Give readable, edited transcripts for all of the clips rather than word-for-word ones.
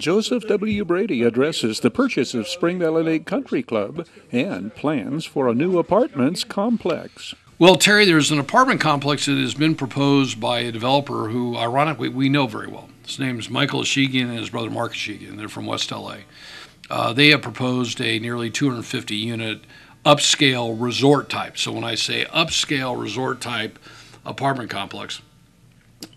Joseph W. Brady addresses the purchase of Spring Valley Lake Country Club and plans for a new apartments complex. Well, Terry, there's an apartment complex that has been proposed by a developer who, ironically, we know very well. His name is Michael Eshigian and his brother Mark Eshigian. They're from West LA. They have proposed a nearly 250-unit upscale resort type. So when I say upscale resort type apartment complex,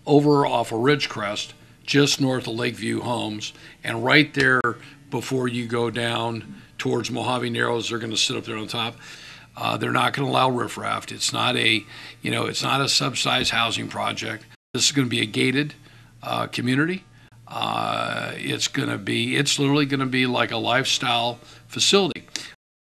over off of Ridgecrest, just north of Lakeview Homes, and right there before you go down towards Mojave Narrows, they're going to sit up there on top. They're not going to allow riffraff. It's not it's not a subsidized housing project. This is going to be a gated community. It's literally going to be like a lifestyle facility.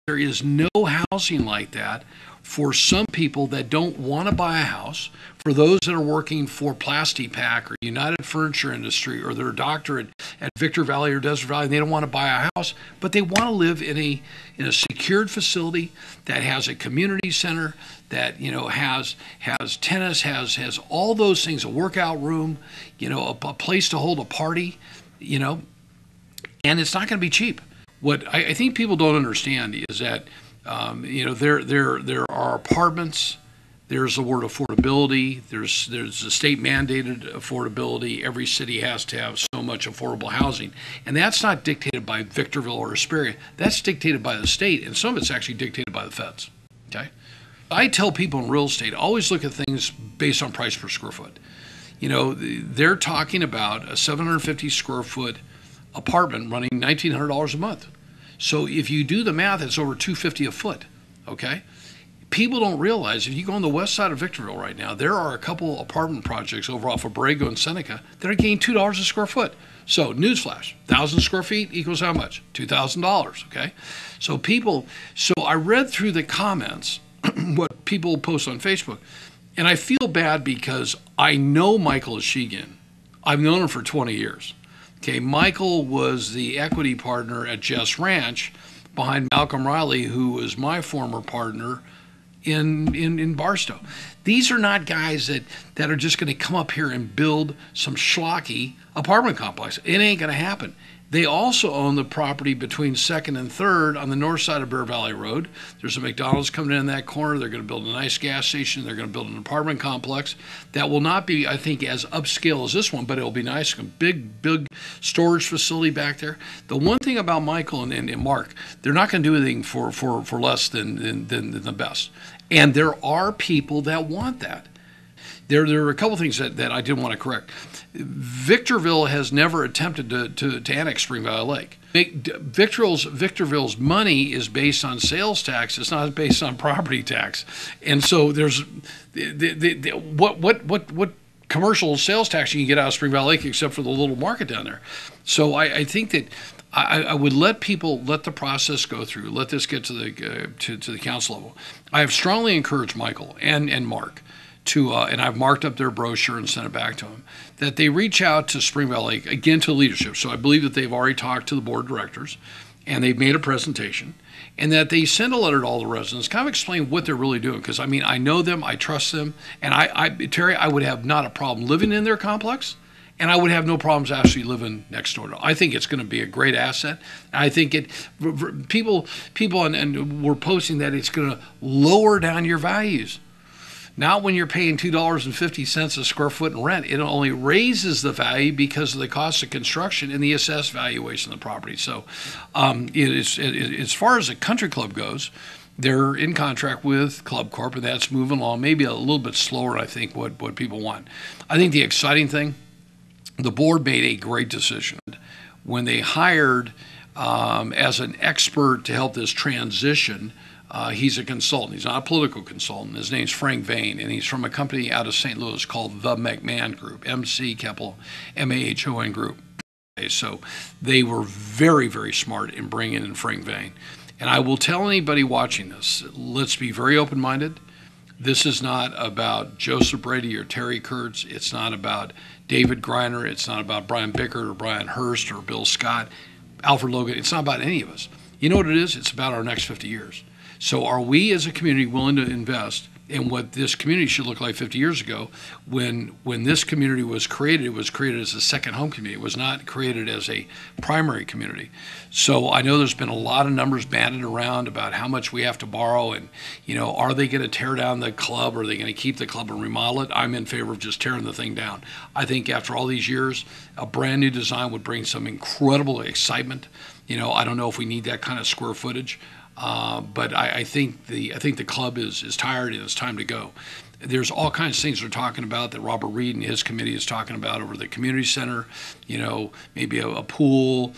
There is no housing like that for some people that don't want to buy a house, for those that are working for PlastiPack or United Furniture Industry, or they're a doctor at Victor Valley or Desert Valley, and they don't want to buy a house, but they want to live in a secured facility that has a community center, that has tennis, has all those things, a workout room, a place to hold a party, and it's not going to be cheap. What I think people don't understand is that there are apartments. There's the word affordability. There's a state mandated affordability. Every city has to have so much affordable housing, and that's not dictated by Victorville or Hesperia. That's dictated by the state, and some of it's actually dictated by the feds. Okay, I tell people in real estate, always look at things based on price per square foot. They're talking about a 750 square foot apartment running $1,900 a month. So if you do the math, it's over $250 a foot. Okay. People don't realize, if you go on the west side of Victorville right now, there are a couple apartment projects over off of Borrego and Seneca that are getting $2 a square foot. So newsflash, 1,000 square feet equals how much? $2,000, okay? So I read through the comments, what people post on Facebook, and I feel bad because I know Michael Eshigian. I've known him for 20 years. Okay, Michael was the equity partner at Jess Ranch behind Malcolm Riley, who was my former partner in Barstow. These are not guys that are just going to come up here and build some schlocky apartment complex. It ain't going to happen. They also own the property between 2nd and 3rd on the north side of Bear Valley Road. There's a McDonald's coming in that corner. They're going to build a nice gas station. They're going to build an apartment complex that will not be, I think, as upscale as this one, but it'll be nice. A big storage facility back there. The one thing about Michael and Mark, they're not going to do anything for less than the best. And there are people that want that. There are a couple things that I did want to correct. Victorville has never attempted to annex Spring Valley Lake. Victorville's money is based on sales tax. It's not based on property tax. And so there's what commercial sales tax you can get out of Spring Valley Lake except for the little market down there. So I think that I would let the process go through. Let this get to the council level. I have strongly encouraged Michael and Mark to, and I've marked up their brochure and sent it back to them, that they reach out to Spring Valley Lake, again, to leadership. So I believe that they've already talked to the board of directors and they've made a presentation, and that they send a letter to all the residents, kind of explain what they're really doing. Because, I mean, I know them, I trust them, and Terry, I would have not a problem living in their complex, and I would have no problems actually living next door to it. I think it's going to be a great asset. I think people and were posting that it's going to lower down your values. Not when you're paying $2.50 a square foot in rent. It only raises the value because of the cost of construction and the assessed valuation of the property. So as far as the country club goes, they're in contract with Club Corp, and that's moving along, maybe a little bit slower, I think, what people want. I think the exciting thing, the board made a great decision when they hired as an expert to help this transition. He's a consultant. He's not a political consultant. His name's Frank Vane, and he's from a company out of St. Louis called the McMahon Group, M-C-M-A-H-O-N Group. Okay, so they were very, very smart in bringing in Frank Vane. And I will tell anybody watching this, let's be very open-minded. This is not about Joseph Brady or Terry Kurtz. It's not about David Greiner. It's not about Brian Bickert or Brian Hurst or Bill Scott, Alfred Logan. It's not about any of us. You know what it is? It's about our next 50 years. So are we as a community willing to invest and what this community should look like 50 years ago. When this community was created, it was created as a second home community. It was not created as a primary community. So I know there's been a lot of numbers banded around about how much we have to borrow, and are they going to tear down the club, or are they going to keep the club and remodel it? I'm in favor of just tearing the thing down. I think after all these years, a brand new design would bring some incredible excitement. I don't know if we need that kind of square footage. But I think the club is tired and it's time to go. There's all kinds of things they're talking about that Robert Reed and his committee is talking about over the community center, maybe a pool,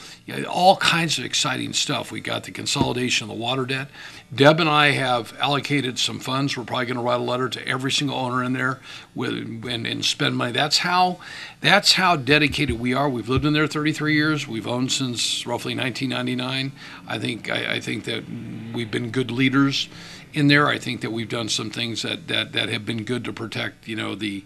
all kinds of exciting stuff. We got the consolidation of the water debt. Deb and I have allocated some funds. We're probably going to write a letter to every single owner in there and spend money. That's how dedicated we are. We've lived in there 33 years. We've owned since roughly 1999. I think that we've been good leaders in there. I think that we've done some things that have been good to protect, the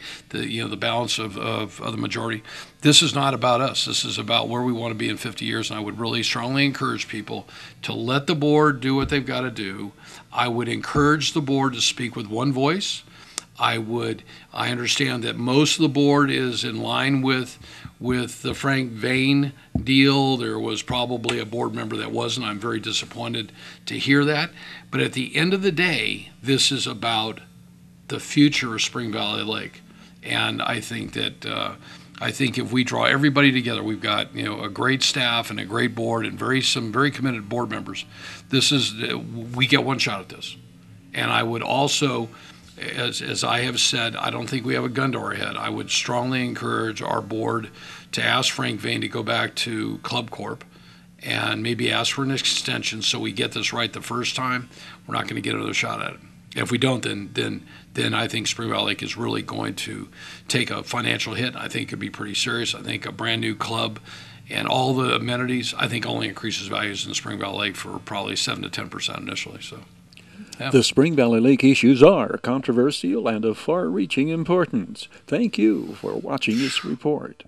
balance of the majority. This is not about us. This is about where we want to be in 50 years. And I would really strongly encourage people to let the board do what they've got to do. I would encourage the board to speak with one voice. I understand that most of the board is in line with the Frank Vane deal. There was probably a board member that wasn't. I'm very disappointed to hear that. But at the end of the day, this is about the future of Spring Valley Lake. And I think that if we draw everybody together, we've got a great staff and a great board and some very committed board members. We get one shot at this. And I would also, as I have said, I don't think we have a gun to our head. I would strongly encourage our board to ask Frank Vane to go back to Club Corp and maybe ask for an extension so we get this right the first time. We're not going to get another shot at it. If we don't, then I think Spring Valley Lake is really going to take a financial hit. I think it could be pretty serious. I think a brand new club and all the amenities, I think only increases values in Spring Valley Lake for probably 7 to 10% initially. So. Yeah. The Spring Valley Lake issues are controversial and of far-reaching importance. Thank you for watching this report.